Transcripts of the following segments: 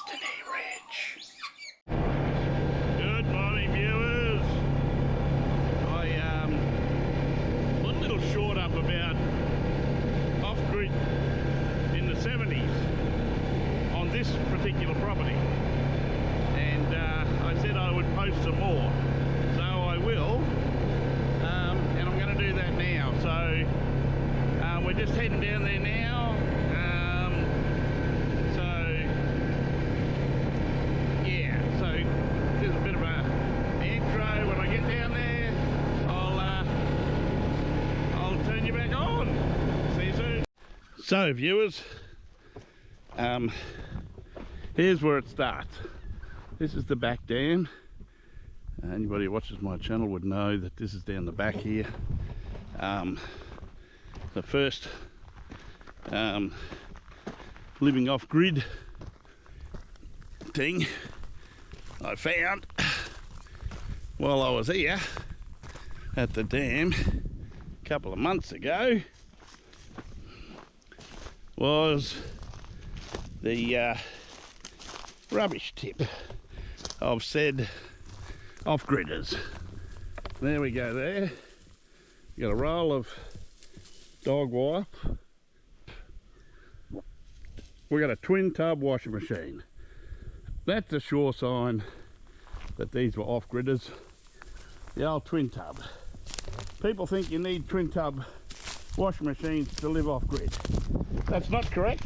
Destiny Ridge. Good morning, viewers. I was a little short up about Offgrid in the 70s on this particular property, and I said I would post some more, so I will, and I'm going to do that now. So we're just heading down there now. There's a bit of a intro. When I get down there, I'll turn you back on. See you soon. So viewers, here's where it starts. This is the back dam. Anybody who watches my channel would know that this is down the back here. The first living off grid thing I found while I was here at the dam a couple of months ago was the rubbish tip of said off-gridders. There we go there. You got a roll of dog wipe. We got a twin tub washing machine. That's a sure sign that these were off-gridders. The old twin tub. People think you need twin tub washing machines to live off-grid. That's not correct.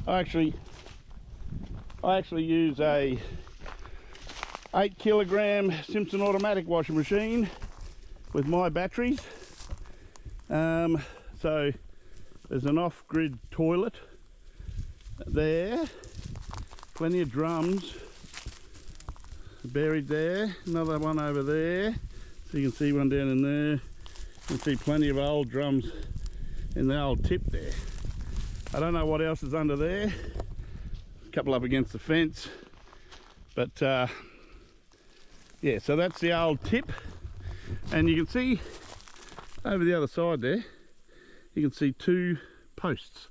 I actually use a 8 kilogram Simpson automatic washing machine with my batteries. So there's an off-grid toilet there. Plenty of drums buried there, another one over there, so you can see one down in there. You can see plenty of old drums in the old tip there. I don't know what else is under there, a couple up against the fence, but yeah, so that's the old tip. And you can see over the other side there, you can see two posts.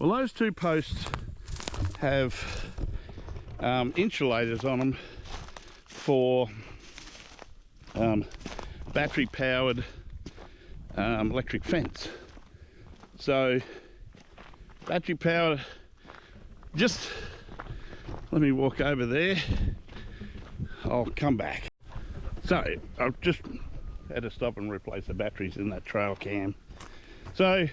Well, those two posts have insulators on them for battery powered electric fence. So battery powered, just let me walk over there, I'll come back. So I've just had to stop and replace the batteries in that trail cam. So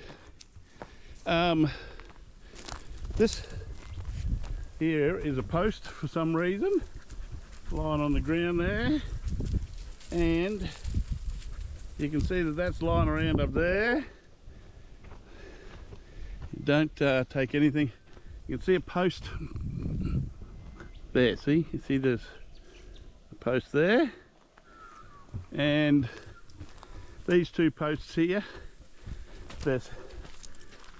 this here is a post for some reason lying on the ground there, and you can see that that's lying around up there. Don't take anything. You can see a post there. See, you see there's a post there, and these two posts here, there's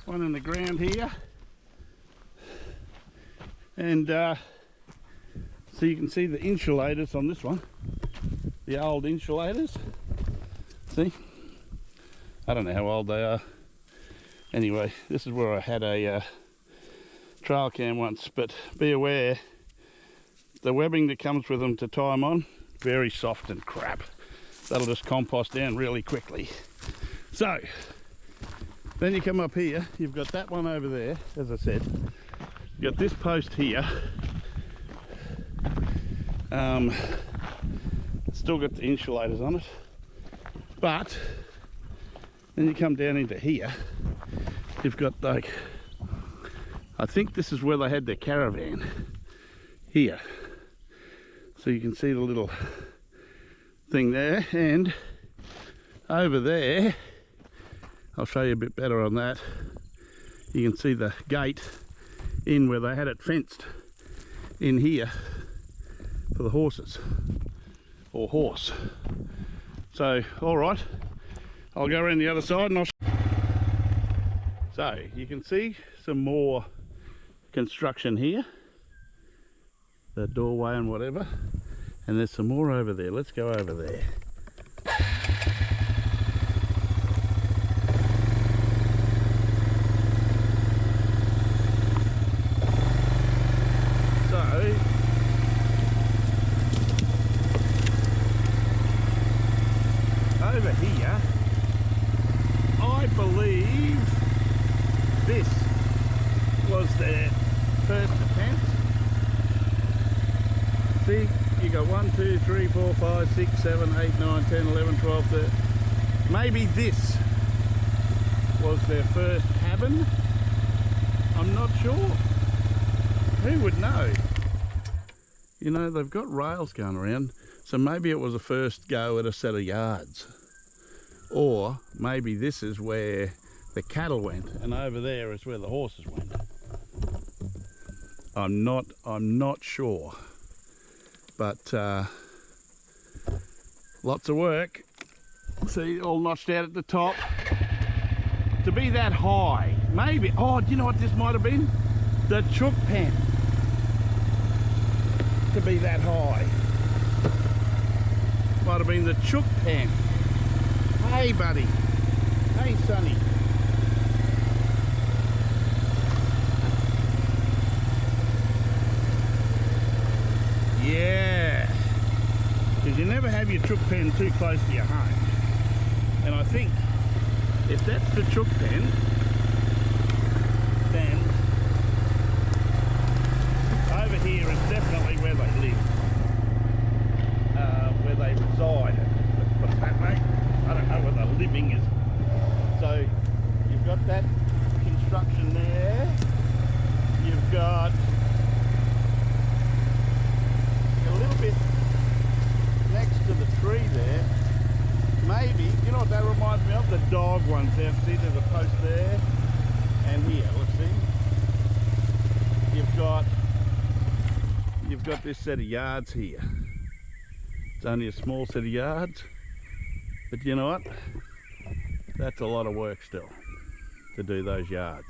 one in the ground here, and so you can see the insulators on this one, the old insulators. See, I don't know how old they are. Anyway, this is where I had a trail cam once, but be aware the webbing that comes with them to tie them on, very soft and crap. That'll just compost down really quickly. So then you come up here, you've got that one over there, as I said. You've got this post here. Still got the insulators on it. But then you come down into here, you've got like, I think this is where they had their caravan here. So you can see the little thing there, and over there, I'll show you a bit better on that. You can see the gate in where they had it fenced in here for the horses, or horse. So, all right, I'll go around the other side and so you can see some more construction here, the doorway and whatever, and there's some more over there. Let's go over there. first attempt. See, you got 1, 2, 3, 4, 5, 6, 7, 8, 9, 10, 11, 12, 13. Maybe this was their first cabin. I'm not sure. Who would know? You know, they've got rails going around, so maybe it was a first go at a set of yards. Or maybe this is where the cattle went, and over there is where the horses went. I'm not sure. But lots of work. See, all notched out at the top. To be that high, maybe, oh, do you know what this might have been? The chook pen. To be that high. Might have been the chook pen. Hey, buddy. Hey, Sonny. Yeah. Because you never have your chook pen too close to your home. And I think if that's the chook pen, then over here is definitely where they live, where they reside. Let's put it that way. I don't know where the living is. So you've got that construction there. You've got a little bit next to the tree there. Maybe, you know what that reminds me of? The dog ones there. See, there's a post there and here. Let's see. You've got this set of yards here. It's only a small set of yards, but you know what? That's a lot of work still to do those yards.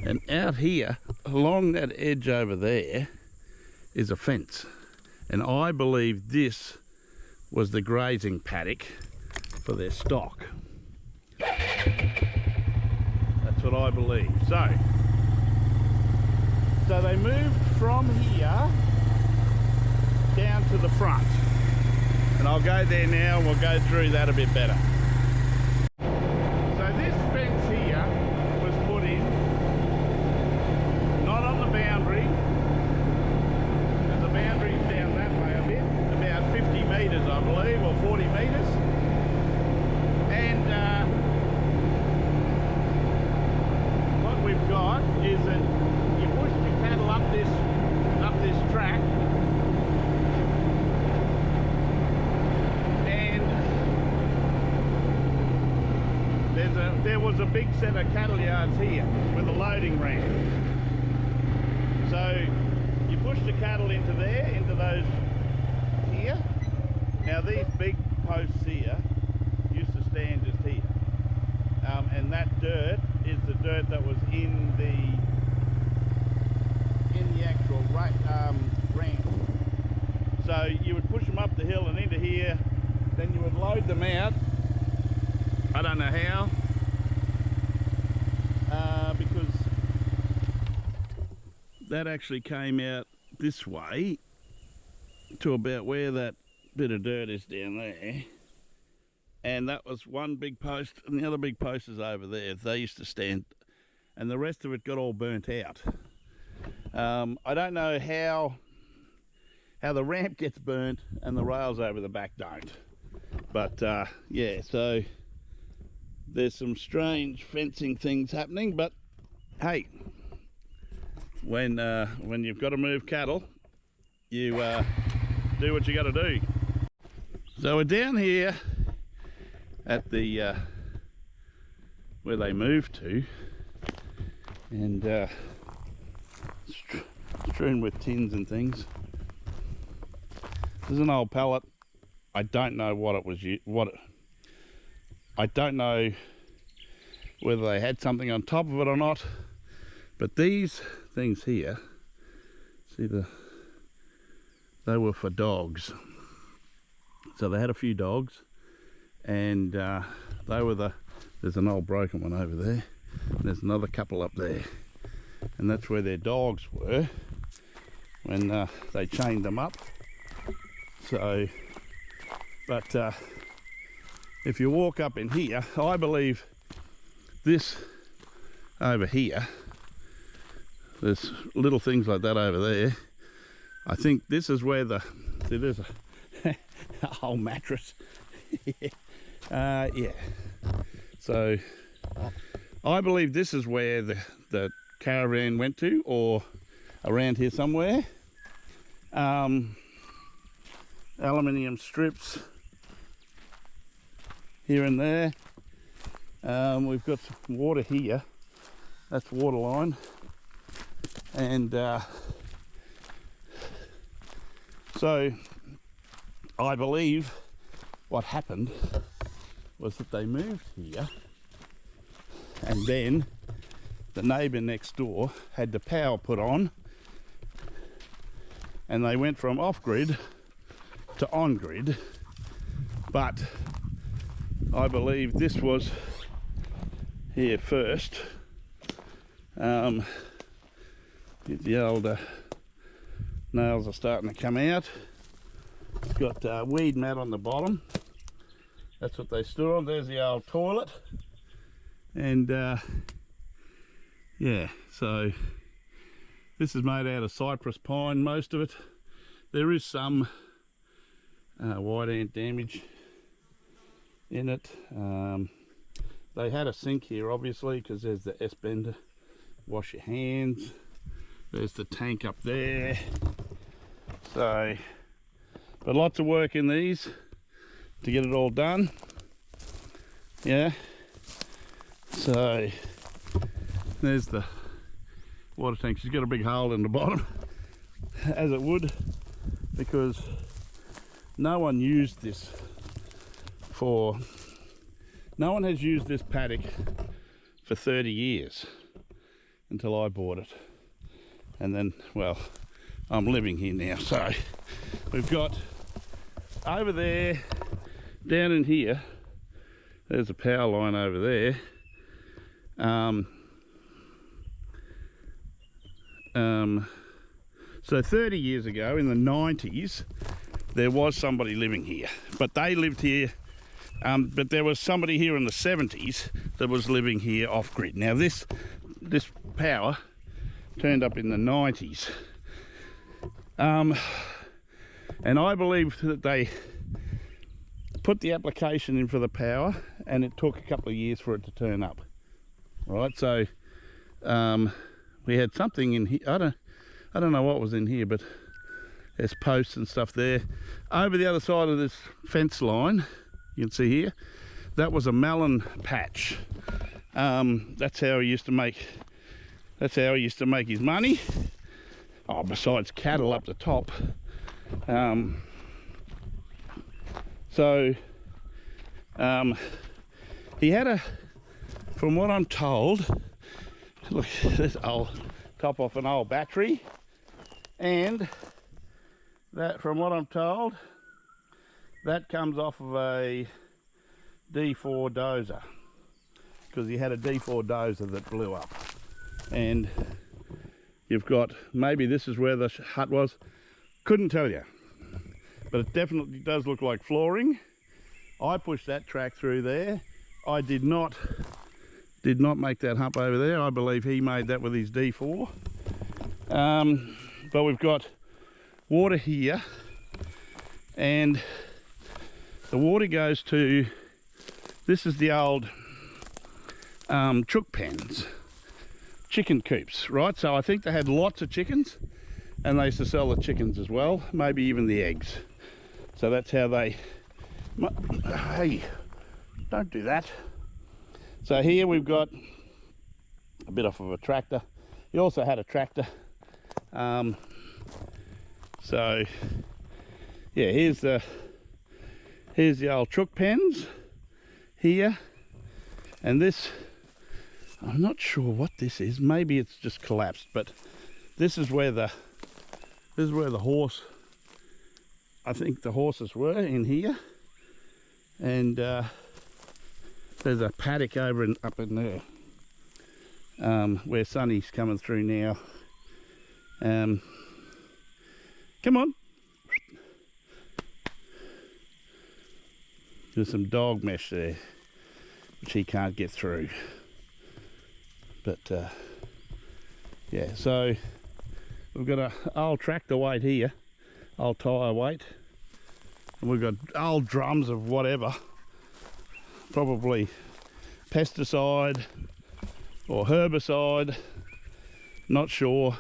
And out here, along that edge over there, is a fence. And I believe this was the grazing paddock for their stock. That's what I believe. So they moved from here down to the front. And I'll go there now and we'll go through that a bit better. So this fence here was put in, not on the boundary. The boundary's down that way a bit, about 50 metres I believe, or 40 metres. And what we've got is that you push the cattle up this track, and there was a big set of cattle yards here with a loading ramp. So you push the cattle into there, into those here. Now these big posts here used to stand just here, and that dirt is the dirt that was in the actual ramp. So you would push them up the hill and into here, then you would load them out. I don't know how, because that actually came out this way to about where that bit of dirt is down there, and that was one big post, and the other big post is over there. They used to stand, and the rest of it got all burnt out. I don't know how the ramp gets burnt and the rails over the back don't, but yeah, so there's some strange fencing things happening, but hey, when you've got to move cattle, you do what you got to do. So we're down here at the where they moved to, and strewn with tins and things. There's an old pallet. I don't know what it was. I don't know whether they had something on top of it or not. But these things here, see, they were for dogs. So they had a few dogs, and they were there's an old broken one over there, and there's another couple up there, and that's where their dogs were when they chained them up. So, but if you walk up in here, I believe this over here There's little things like that over there. I think this is where there's a whole mattress. Yeah. So I believe this is where the caravan went to, or around here somewhere. Aluminium strips here and there. We've got some water here. That's water line. And so I believe what happened was that they moved here, and then the neighbour next door had the power put on, and they went from off-grid to on-grid. But I believe this was here first. The old nails are starting to come out. It's got weed mat on the bottom. That's what they stood on. There's the old toilet. And yeah, so this is made out of cypress pine, most of it. There is some white ant damage in it. They had a sink here, obviously, because there's the S-bender. Wash your hands. There's the tank up there. So, but lots of work in these to get it all done. Yeah. So there's the water tank. She's got a big hole in the bottom, as it would, because no one used this no one has used this paddock for 30 years until I bought it. And then, well, I'm living here now. So we've got over there, down in here, there's a power line over there. So 30 years ago, in the 90s, there was somebody living here, but they lived here. But there was somebody here in the 70s that was living here off grid. Now this power turned up in the 90s. And I believe that they put the application in for the power, and it took a couple of years for it to turn up. Right, so we had something in here. I don't know what was in here, but there's posts and stuff there. Over the other side of this fence line, you can see here, that was a melon patch. That's how he used to make. That's how he used to make his money. Oh, besides cattle up the top. So he had from what I'm told, look, this old top off an old battery, and that, from what I'm told, that comes off of a D4 dozer, because he had a D4 dozer that blew up. And you've got, maybe this is where the hut was, couldn't tell you, but it definitely does look like flooring. I pushed that track through there. I did not make that hump over there. I believe he made that with his D4. But we've got water here, and the water goes to, this is the old chook pens, chicken coops, right? So I think they had lots of chickens, and they used to sell the chickens as well, maybe even the eggs. So that's how they, hey, don't do that. So here we've got a bit off of a tractor. He also had a tractor. So yeah, here's the old chook pens here, and this, I'm not sure what this is. Maybe it's just collapsed, but this is where the horse, I think the horses were in here, and there's a paddock over up in there, where Sonny's coming through now. Come on. There's some dog mesh there, which he can't get through. But Yeah, so we've got a old tractor weight here, old tyre weight, and we've got old drums of whatever, probably pesticide or herbicide, not sure,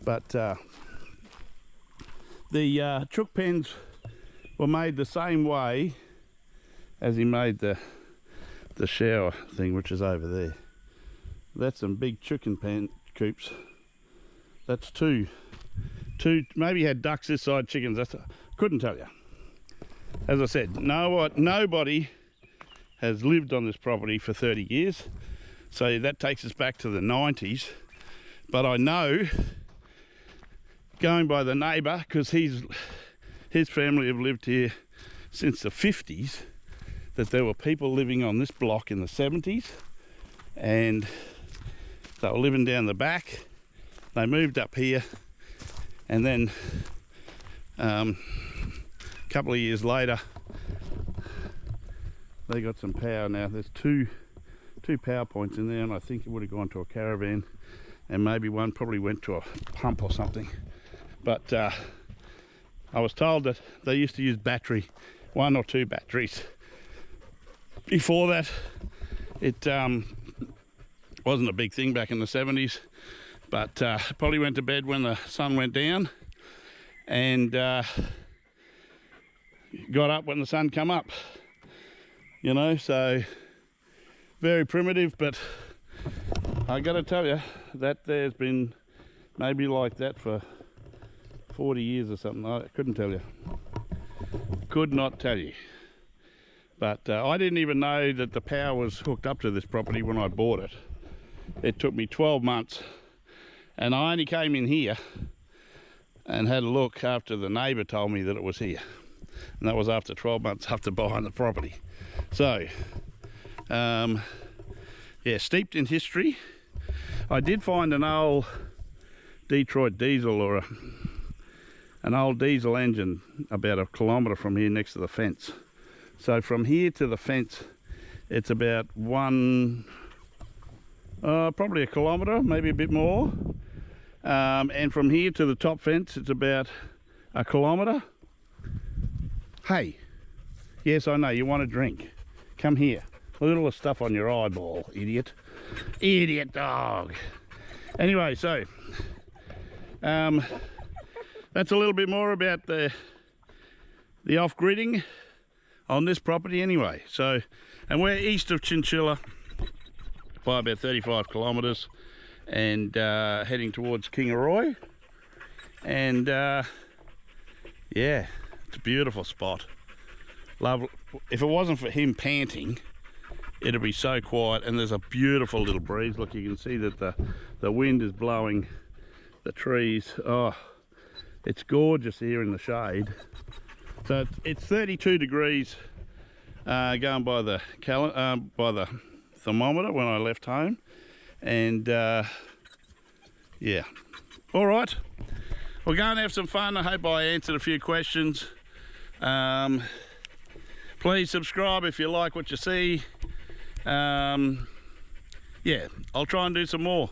but the chook pens were made the same way as he made the shower thing, which is over there. That's some big chicken pen coops. That's two, maybe he had ducks this side, chickens. Couldn't tell you. As I said, nobody has lived on this property for 30 years. So that takes us back to the 90s. But I know, going by the neighbour, because his family have lived here since the 50s, that there were people living on this block in the 70s, and they were living down the back. They moved up here, and then a couple of years later they got some power. Now there's two power points in there, and I think it would have gone to a caravan, and maybe one probably went to a pump or something. But I was told that they used to use one or two batteries. Before that, it wasn't a big thing back in the 70s, but probably went to bed when the sun went down, and got up when the sun come up, you know. So very primitive, but I gotta tell you that there's been maybe like that for 40 years or something. I couldn't tell you, could not tell you. But I didn't even know that the power was hooked up to this property when I bought it. It took me 12 months, and I only came in here and had a look after the neighbour told me that it was here, and that was after 12 months after buying the property. So yeah, steeped in history. I did find an old Detroit diesel, or an old diesel engine, about 1 kilometre from here next to the fence. So from here to the fence, it's about probably 1 kilometre, maybe a bit more. And from here to the top fence, it's about 1 kilometre. Hey, yes, I know, you want a drink. Come here. Look at all the stuff on your eyeball, idiot. Idiot dog. Anyway, so that's a little bit more about the off-gridding on this property anyway. So, and we're east of Chinchilla by about 35 kilometres, and heading towards Kingaroy. And yeah, it's a beautiful spot. Lovely. If it wasn't for him panting, it'd be so quiet, and there's a beautiful little breeze. Look, you can see that the wind is blowing the trees. Oh, it's gorgeous here in the shade. So it's 32 degrees going by the thermometer when I left home, and yeah. All right, we'll go and have some fun. I hope I answered a few questions. Please subscribe if you like what you see. Yeah, I'll try and do some more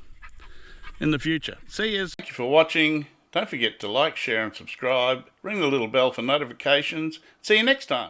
in the future. See yous. Thank you for watching. Don't forget to like, share and subscribe. Ring the little bell for notifications. See you next time.